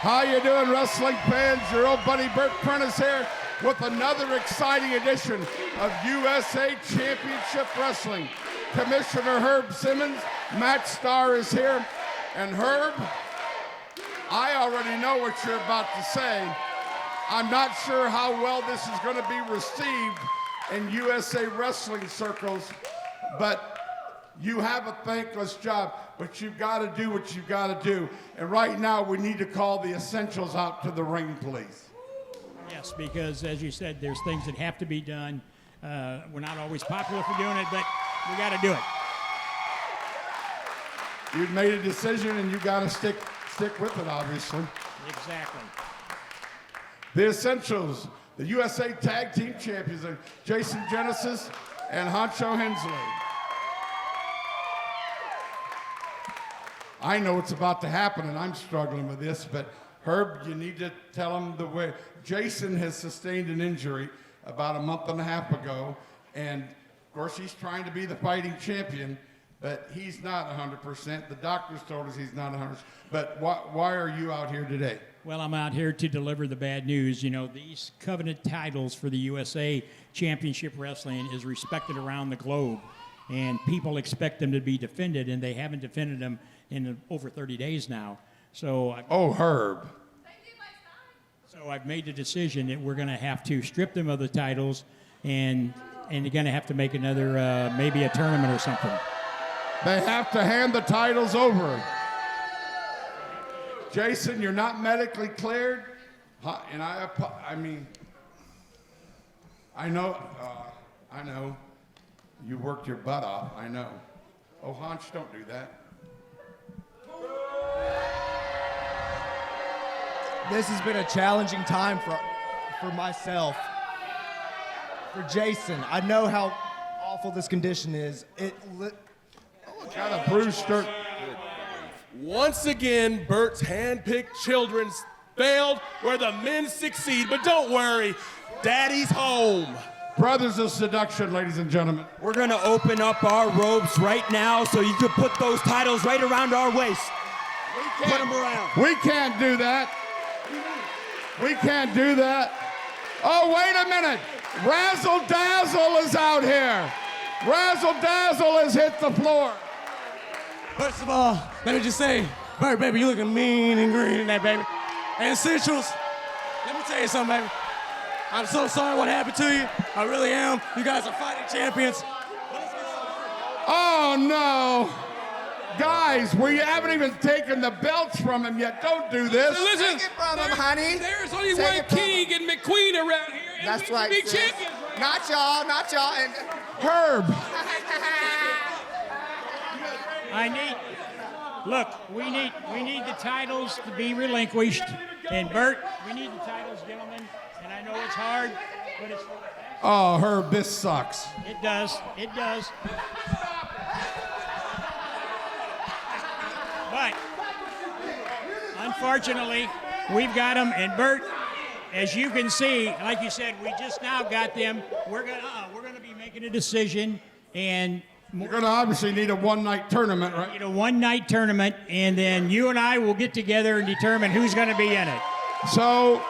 How you doing, wrestling fans? Your old buddy Bert Prentice here with another exciting edition of USA Championship Wrestling. Commissioner Herb Simmons, Matt Starr is here. And Herb, I already know what you're about to say. I'm not sure how well this is going to be received in USA wrestling circles, but you have a thankless job, but you've got to do what you've got to do. And right now, we need to call the essentials out to the ring, please. Yes, because as you said, there's things that have to be done. We're not always popular for doing it, but we got to do it. You've made a decision, and you got to stick with it, obviously. Exactly. The essentials, the USA Tag Team Champions, are Jason Genesis and Honcho Hensley. I know what's about to happen, and I'm struggling with this, but Herb, you need to tell him the way. Jason has sustained an injury about a month and a half ago, and of course he's trying to be the fighting champion, but he's not 100%. The doctors told us he's not 100%. But why are you out here today? Well, I'm out here to deliver the bad news. You know, these coveted titles for the USA Championship Wrestling is respected around the globe, and people expect them to be defended, and they haven't defended them in over 30 days now. So, Herb. So I've made the decision that we're going to have to strip them of the titles, and you're going to have to make another, maybe a tournament or something. They have to hand the titles over. Jason, you're not medically cleared, and I know, you worked your butt off. I know. Oh, Honch, don't do that. This has been a challenging time for myself, for Jason. I know how awful this condition is. Got a bruised shirt. Once again, Bert's hand-picked children failed where the men succeed. But don't worry, Daddy's home. Brothers of Seduction, ladies and gentlemen. We're going to open up our ropes right now so you can put those titles right around our waist. Put them around. We can't do that. We can't do that. Oh, wait a minute. Razzle Dazzle is out here. Razzle Dazzle has hit the floor. First of all, let me just say, Bert, baby, you looking mean and green in that, baby. And Essentials, let me tell you something, baby. I'm so sorry what happened to you. I really am. You guys are fighting champions. Oh, no. Guys, we haven't even taken the belts from him yet. Don't do this. Listen, Take it from him, honey. There's only Take one it from king and McQueen around here. And That's we right, can be sis. champions. Right? Not y'all, not y'all. And Herb. We need the titles to be relinquished. And Bert, we need the titles, gentlemen. And I know it's hard, but it's... Oh, Herb, this sucks. It does. It does. But, unfortunately, we've got them. And Bert, as you can see, like you said, we just now got them. We're gonna be making a decision, and You're going to obviously need a one-night tournament, right? need a one-night tournament, and then you and I will get together and determine who's going to be in it. So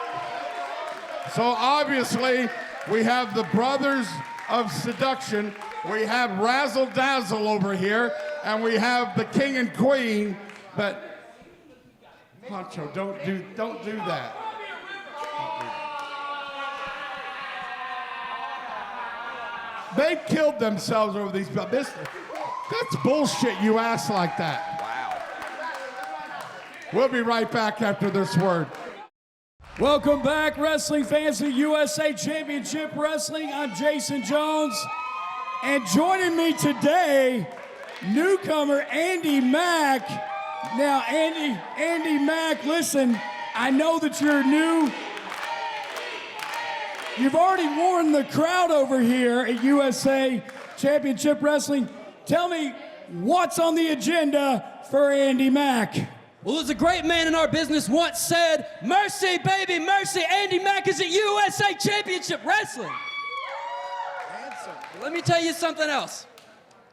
obviously, we have the Brothers of Seduction. We have Razzle Dazzle over here, and we have the King and Queen. But Honcho, don't do that. They've killed themselves over these belts. That's bullshit. You ask like that. Wow. We'll be right back after this word. Welcome back, wrestling fans, to USA Championship Wrestling. I'm Jason Jones, and joining me today, newcomer Andy Mack. Now, Andy Mack, listen, I know that you're new. You've already warned the crowd over here at USA Championship Wrestling. Tell me what's on the agenda for Andy Mack. Well, as a great man in our business once said, mercy, baby, mercy, Andy Mack is at USA Championship Wrestling. Let me tell you something else.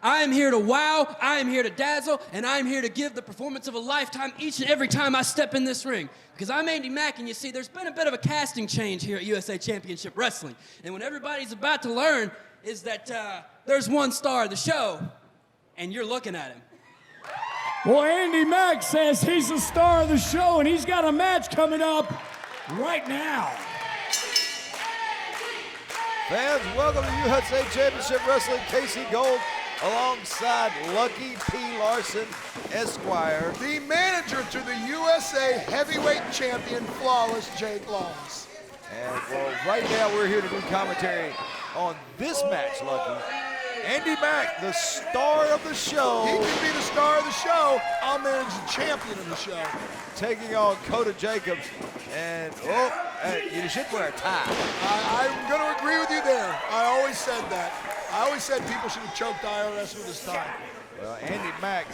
I am here to wow, I am here to dazzle, and I am here to give the performance of a lifetime each and every time I step in this ring. Because I'm Andy Mack, and you see, there's been a bit of a casting change here at USA Championship Wrestling. And what everybody's about to learn is that there's one star of the show, and you're looking at him. Well, Andy Mack says he's the star of the show, and he's got a match coming up right now. Fans, welcome to USA Championship Wrestling. Casey Gold alongside Lucky P. Larson, Esquire. The manager to the USA Heavyweight Champion, Flawless Jake Laws. And well, right now we're here to do commentary on this match, Lucky. Andy Mack, the star of the show. He can be the star of the show. I'll manage the champion of the show. Taking on Cody Jacobs. And, you should wear a tie. I'm going to agree with you there. I always said that. I always said people should have choked IRS with his tie. Well, Andy Mack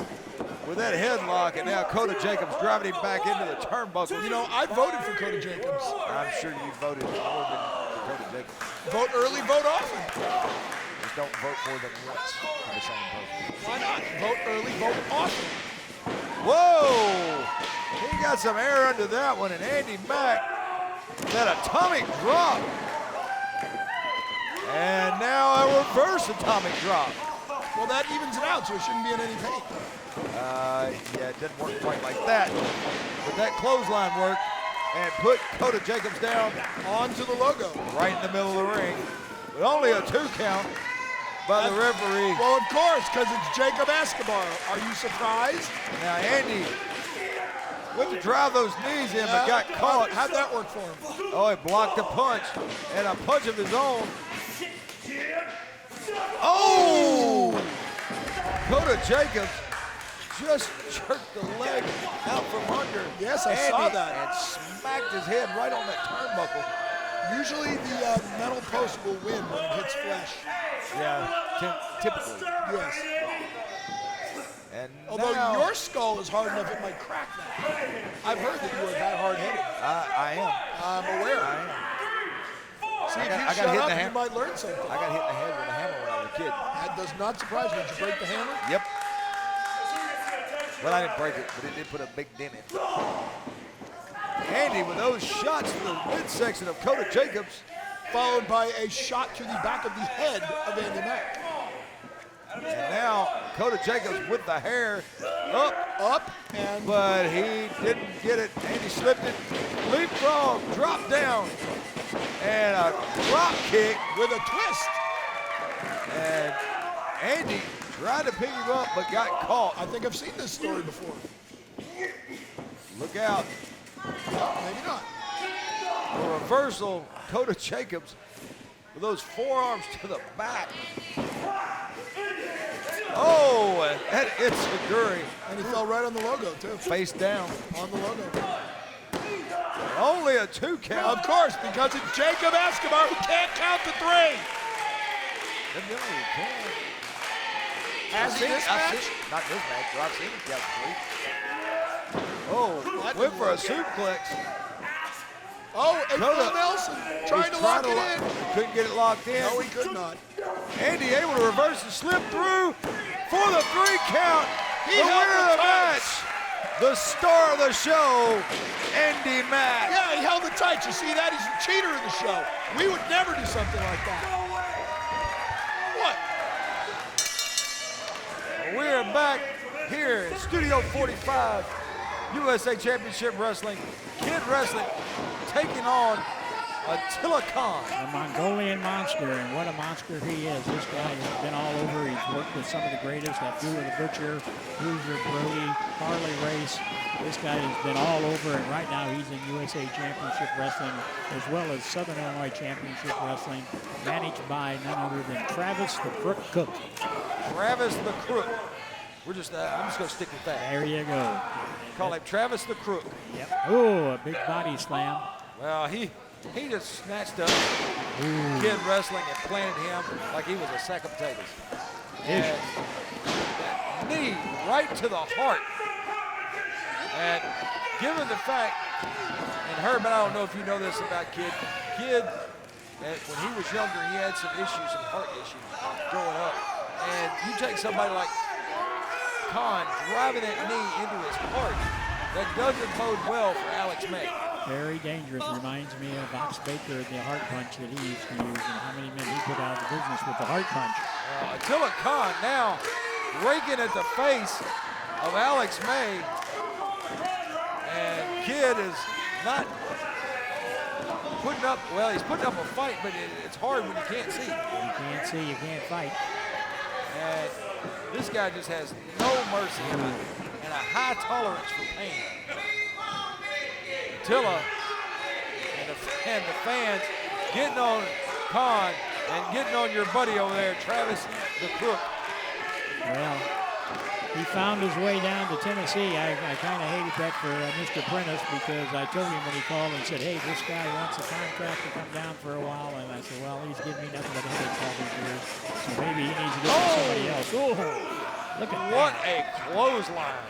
with that headlock, and now Cody Jacobs driving him back into the turnbuckle. You know, I voted for Cody Jacobs. I'm sure you voted more than Cody Jacobs. Vote early, vote often. Just don't vote more than once for the same person. Why not? Vote early, vote often. Whoa! He got some air under that one, and Andy Mack, that atomic drop. And now a reverse atomic drop. Well, that evens it out, so it shouldn't be in any pain. Yeah, it didn't work quite like that. But that clothesline worked and put Cody Jacobs down onto the logo. Right in the middle of the ring. With only a 2 count by the referee. Well, of course, because it's Jacob Escobar. Are you surprised? Now, Andy went to drive those knees in, but got caught. How'd that work for him? Oh, he blocked a punch, and a punch of his own. Oh! Cody Jacobs just jerked the leg out from under. Yes, I Andy saw that. And smacked his head right on that turnbuckle. Usually the metal post will win when it hits flesh. Yeah, typically. Yes. And although now, your skull is hard enough, it might crack now. I've heard that you are that hard-headed. I am. I'm aware. I am. See, if I you got shut hit up, in the you might learn something. I got hit in the head with a hammer when I was a kid. That does not surprise me. Did you break the hammer? Yep. Well, I didn't break it, but it did put a big dent in it. Andy with those shots to the midsection of Cody Jacobs. Followed by a shot to the back of the head of Andy Mack. And now Cody Jacobs with the hair up, and but he didn't get it. Andy slipped it. Leapfrog, drop down, and a drop kick with a twist. And Andy tried to pick him up, but got caught. I think I've seen this story before. Look out. No, maybe not. A reversal, Cody Jacobs with those forearms to the back. Oh, and that hits Dory. And he fell right on the logo, too. Face down. On the logo. Only a 2 count. Of course, because it's Jacob Escobar who can't count to 3. No, he can't. Has he this match? Not this match, but I've seen him count to 3. Oh, went for a suplex. Oh, and Phil Nelson trying to lock it in. He couldn't get it locked in. No, he could not. Andy able to reverse and slip through for the 3 count. He the held winner of the match, the star of the show, Andy Mack. Yeah, he held it tight. You see that? He's the cheater of the show. We would never do something like that. What? We're back here in Studio 45, USA Championship Wrestling, Kid Wrestling, taking on Attila Khan. A Mongolian monster, and what a monster he is. This guy has been all over. He's worked with some of the greatest, Abdullah the Butcher, Bruiser Brody, Harley Race. This guy has been all over, and right now he's in USA Championship Wrestling, as well as Southern Illinois Championship Wrestling, managed by none other than Travis the Crook Cook. Travis the Crook. I'm just going to stick with that. There you go. Call him Travis the Crook. Yep. Oh, a big body slam. Well, he just snatched up Kid Wrestling and planted him like he was a sack of potatoes. And that knee right to the heart. And given the fact, and Herb, I don't know if you know this about Kid, when he was younger, he had some issues, some heart issues growing up. And you take somebody like Khan driving that knee into his heart, that doesn't bode well for Alex Mack. Very dangerous. Reminds me of Ox Baker and the heart punch that he used to use and how many men he put out of the business with the heart punch. Attila Khan now raking at the face of Alex May. And Kid is not putting up, well, he's putting up a fight, but it's hard when you can't see. You can't see, you can't fight. And this guy just has no mercy and a high tolerance for pain. Attila and the fans getting on Khan and getting on your buddy over there, Travis the Crook. Well, he found his way down to Tennessee. I kind of hated that for Mr. Prentice because I told him when he called and said, hey, this guy wants a contract to come down for a while. And I said, well, he's giving me nothing but headaches all these years. So maybe he needs to get to somebody else. Oh, look at what that. a clothesline.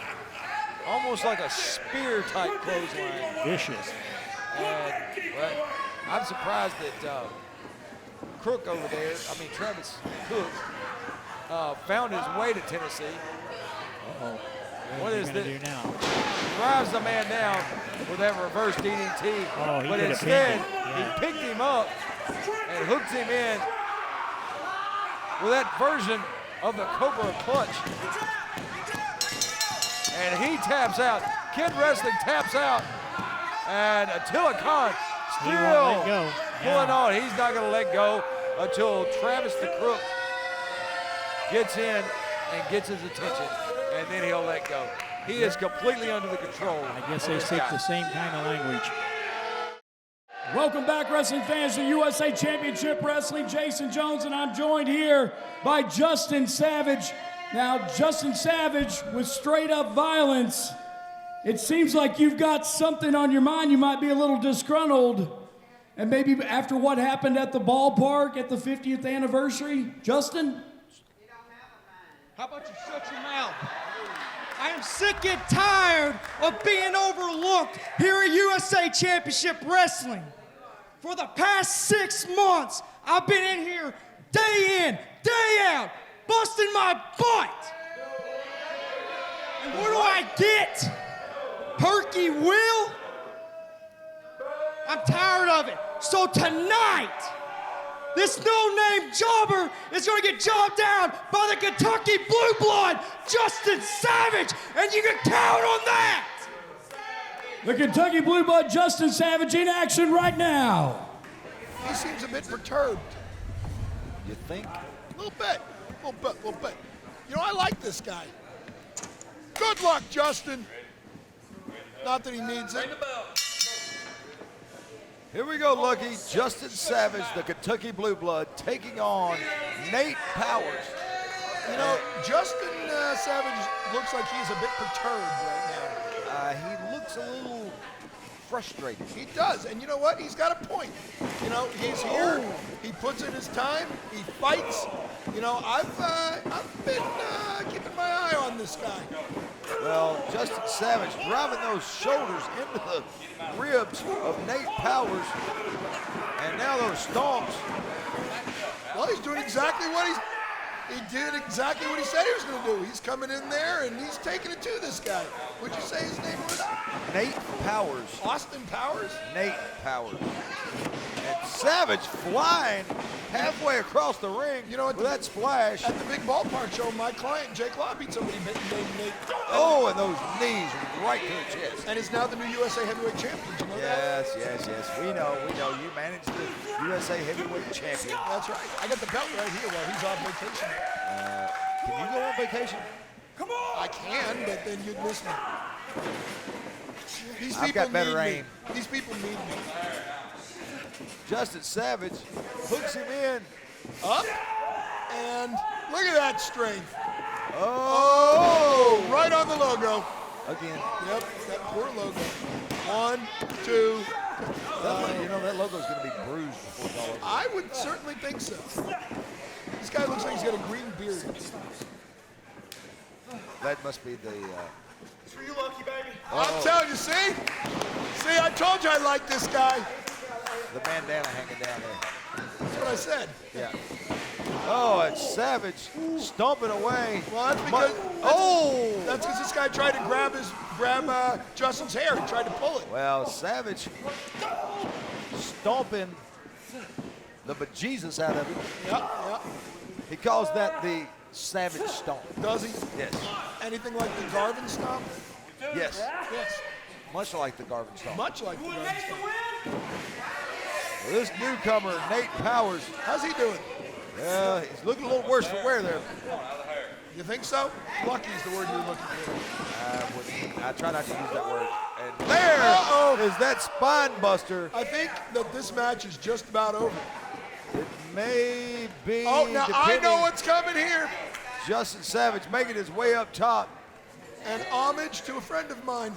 Almost like a spear-type clothesline. Vicious. And, well, I'm surprised that Crook over there, Travis Cook, found his way to Tennessee. Uh-oh. What is this? this? Now? Drives the man down with that reverse DDT. Oh, but instead, he picked him up and hooked him in with that version of the Cobra Clutch. And he taps out. Kid Wrestling taps out. And Attila Khan still pulling on. He's not going to let go until Travis the Crook gets in and gets his attention. And then he'll let go. He is completely under the control. I guess they speak the same kind of language. Welcome back, wrestling fans, to USA Championship Wrestling. Jason Jones, and I'm joined here by Justin Savage. Now, Justin Savage, with straight up violence, it seems like you've got something on your mind. You might be a little disgruntled. And maybe after what happened at the ballpark at the 50th anniversary. Justin? How about you shut your mouth? I am sick and tired of being overlooked here at USA Championship Wrestling. For the past 6 months, I've been in here day in, day out, busting my butt. And what do I get? Perky Will? I'm tired of it. So tonight, this no-name jobber is going to get jobbed down by the Kentucky Blue Blood, Justin Savage, and you can count on that. The Kentucky Blue Blood, Justin Savage, in action right now. He seems a bit perturbed. You think? A little bit. You know, I like this guy. Good luck, Justin. Not that he needs it. Here we go, Lucky. Justin Savage, the Kentucky Blue Blood, taking on Nate Powers. You know, Justin Savage looks like he's a bit perturbed right now. He looks a little frustrated. He does, and you know what? He's got a point. You know, he's here. He puts in his time. He fights. You know, I've been keeping my eye on this guy. Well, Justin Savage driving those shoulders into the ribs of Nate Powers, and now those stomps. Well, he's doing exactly what he did exactly what he said he was going to do. He's coming in there and he's taking it to this guy. What'd you say his name was? Nate Powers. Austin Powers? Nate Powers. And Savage flying halfway across the ring, you know, with that splash. At the big ballpark show, my client, Jake Law, beat somebody named Nate. Oh, and those knees right to the chest. And is now the new USA Heavyweight Champion. You know that? Yes. We know. You managed the USA Heavyweight Champion. That's right. I got the belt right here while he's on vacation. Can you go on vacation? Come on! I can, but then you'd miss me. These I've people got better need aim. me. These people need me. Justin Savage hooks him in. Up. And look at that strength. Oh! Right on the logo. Again. Yep, that poor logo. 1, 2. You know, that logo's going to be bruised before it's all over. I would certainly think so. This guy looks like he's got a green beard. That must be the... It's for you, Lucky, baby. I'm telling you, see? See, I told you I liked this guy. The bandana hanging down there. That's what I said. Yeah. Oh, and Savage stomping away. Well, that's because that's because this guy tried to grab Justin's hair. He tried to pull it. Well, Savage stomping the bejesus out of him. Yep. He calls that the Savage stomp. Does he? Yes. Anything like the Garvin stomp? Yes. Yes. Much like the Garvin stomp. Much like the Garvin stomp. Well, this newcomer, Nate Powers. How's he doing? Well, he's looking a little worse for wear there. You think so? Lucky is the word you were looking for. I try not to use that word. And there is that spine buster. I think that this match is just about over. It may be. Oh, now I know what's coming here. Justin Savage making his way up top. An homage to a friend of mine.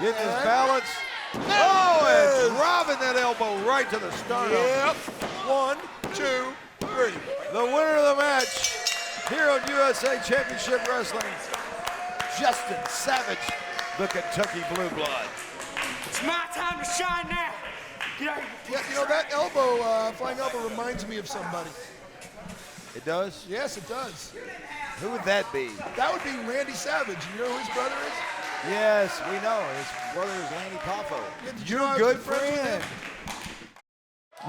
Getting his balance. Oh, and driving that elbow right to the sternum. Yep. 1, 2, 3. The winner of the match here on USA Championship Wrestling, Justin Savage, the Kentucky Blue Blood. It's my time to shine now. Yeah, you know, that elbow, flying elbow reminds me of somebody. It does? Yes, it does. Who would that be? That would be Randy Savage. You know who his brother is? Yes, we know. His brother is Lanny Poffo. Your good friend.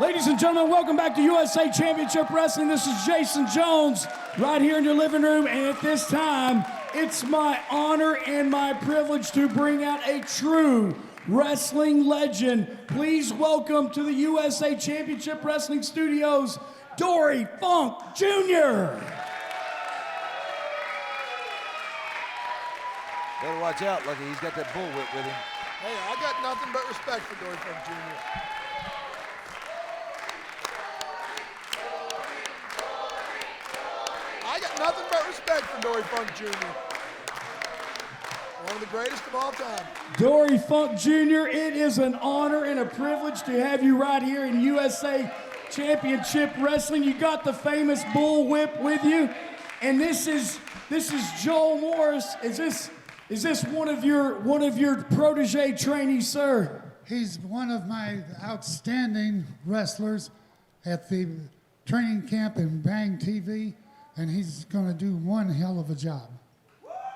Ladies and gentlemen, welcome back to USA Championship Wrestling. This is Jason Jones right here in your living room. And at this time, it's my honor and my privilege to bring out a true wrestling legend. Please welcome to the USA Championship Wrestling Studios, Dory Funk Jr. Better watch out, Lucky. He's got that bullwhip with him. Hey, I got nothing but respect for Dory Funk Jr. I got nothing but respect for Dory Funk Jr. One of the greatest of all time. Dory Funk Jr., it is an honor and a privilege to have you right here in USA Championship Wrestling. You got the famous bullwhip with you, and this is Joel Morris. Is this one of your protege trainees, sir? He's one of my outstanding wrestlers at the training camp in Bang TV, and he's going to do one hell of a job.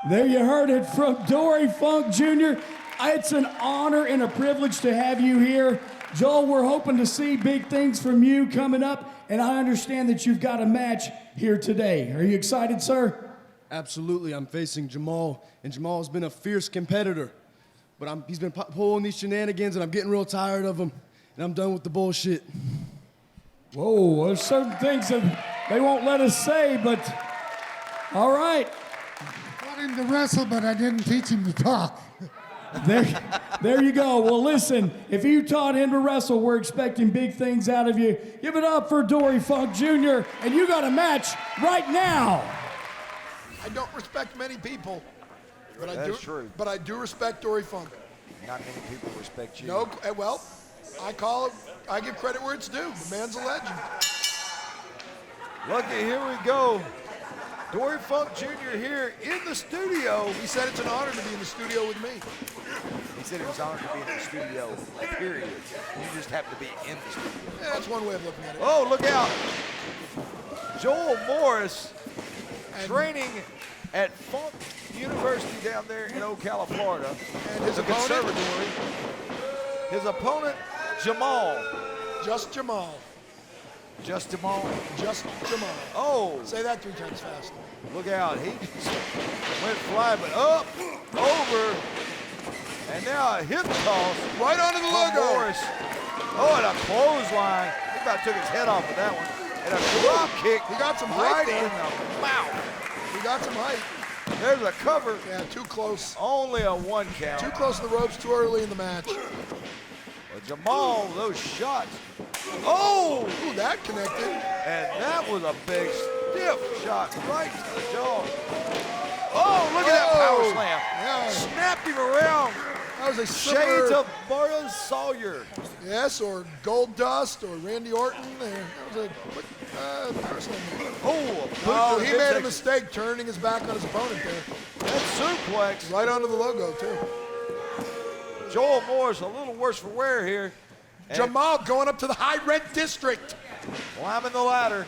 There you heard it from Dory Funk Jr. It's an honor and a privilege to have you here. Joel, we're hoping to see big things from you coming up, and I understand that you've got a match here today. Are you excited, sir? Absolutely. I'm facing Jamal, and Jamal's been a fierce competitor. But he's been pulling these shenanigans, and I'm getting real tired of them, and I'm done with the bullshit. Whoa, there's certain things that they won't let us say, but all right. I taught him to wrestle, but I didn't teach him to talk. There you go. Well, listen, if you taught him to wrestle, we're expecting big things out of you. Give it up for Dory Funk Jr., and you got a match right now. I don't respect many people, but That's true. But I do respect Dory Funk. Not many people respect you. No, well, I give credit where it's due. The man's a legend. Lucky, here we go. Dory Funk Jr. here in the studio. He said it's an honor to be in the studio with me. He said it was honored to be in the studio, period. You just happen to be in the studio. Yeah, that's one way of looking at it. Oh, look out. Joel Morris training at Funk University down there in Ocala, Florida. And his opponent? His opponent, Jamal. Just Jamal. Just Jamal. Just Jamal. Oh. Say that 3 times fast. Look out. He just went flying, but up, over, and now a hip toss. Right onto the logo. Morris. Oh, and a clothesline. He about took his head off with that one. And a drop kick. He got some height right in there. the mouth. He got some height. There's a cover. Yeah, too close. Only a 1 count. Too close to the ropes too early in the match. Well, Jamal, those shots. Oh! Ooh, that connected. And that was a big stiff shot right to the jaw. Oh, look at that power slam. Yeah. Snapped him around. That was a Shades of Mario Sawyer. Yes, or Gold Dust, or Randy Orton. That was a quick power slam. Oh, he made a mistake turning his back on his opponent there. That suplex. Right onto the logo, too. Joel Morris a little worse for wear here. Jamal going up to the high rent district. Climbing the ladder.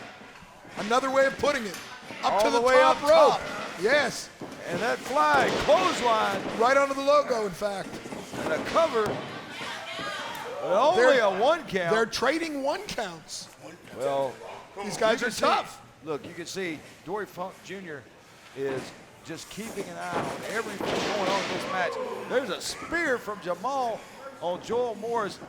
Another way of putting it. Up All to the the way top up rope. top. Yes. And that flag, clothesline. Right under the logo, in fact. And a cover. But only a 1 count. They're trading 1 counts. Well, these guys are tough. Look, you can see Dory Funk Jr. is just keeping an eye on everything going on in this match. There's a spear from Jamal on Joel Morris.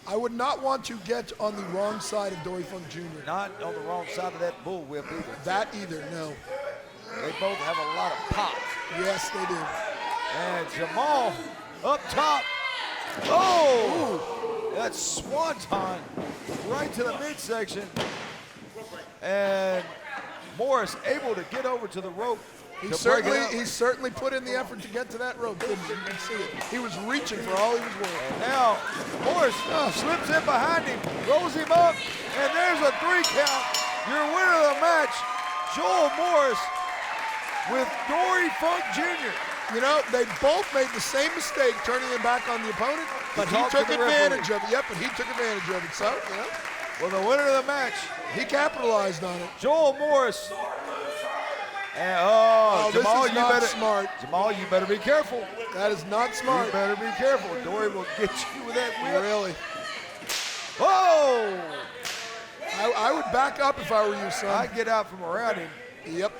I would not want to get on the wrong side of Dory Funk Jr. Not on the wrong side of that bullwhip either. That either, no. They both have a lot of pop. Yes, they do. And Jamal up top. Oh! That swanton right to the midsection. And Morris able to get over to the rope. He certainly put in the effort to get to that rope, didn't he? You can see it. He was reaching for all he was worth. And now Morris slips in behind him, rolls him up, and there's a 3 count. Your winner of the match, Joel Morris with Dory Funk Jr. You know, they both made the same mistake, turning their back on the opponent, but he took advantage of it. Yep, but he took advantage of it. So, you know. Well, the winner of the match, he capitalized on it. Joel Morris. And, Jamal, this is not smart. Jamal, you better be careful. That is not smart. You better be careful. Dory will get you with that whip. Really? Oh! I would back up if I were you, son. I'd get out from around him. Yep.